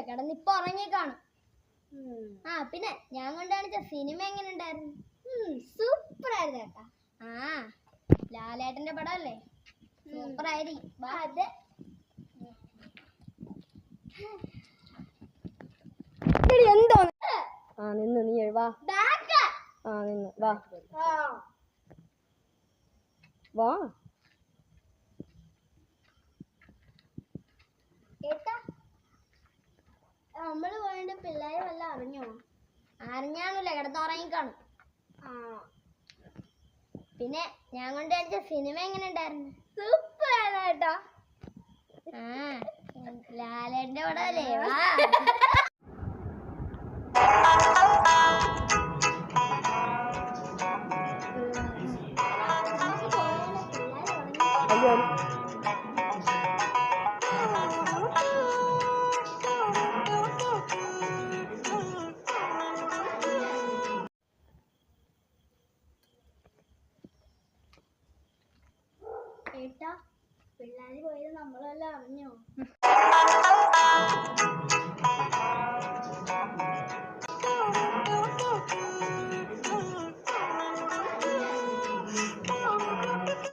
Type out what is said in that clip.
കിടന്നിപ്പോ ഉറങ്ങി കാണും. ആ പിന്നെ ഞാൻ കൊണ്ട് കാണിച്ച സിനിമ എങ്ങനെ ഉണ്ടായിരുന്നു? സൂപ്പർ ആയിരുന്നു കേട്ടാ. ആ ലാലേട്ടന്റെ പടം അല്ലേ, സൂപ്പർ ആയിരിക്കും. അതെ. എന്തോ നിന്ന് നീ വാ. നിന്ന് വാ വാ. ഏട്ടാ നമ്മള് പോയിട്ട് പിള്ളേരെ വല്ല അറിഞ്ഞോ? അറിഞ്ഞാണല്ലേ കിടന്നുറങ്ങി കാണും. പിന്നെ ഞാൻ കൊണ്ട് കാണിച്ച സിനിമ എങ്ങനെ ഉണ്ടായിരുന്നു? സൂപ്പർ ആണ് കേട്ടോ. ലാലേട്ടന്റെ പടം അല്ലേ, വാ. ഏട്ടാ പിള്ളേര് പോയത് നമ്മളെല്ലാം അറിഞ്ഞോ?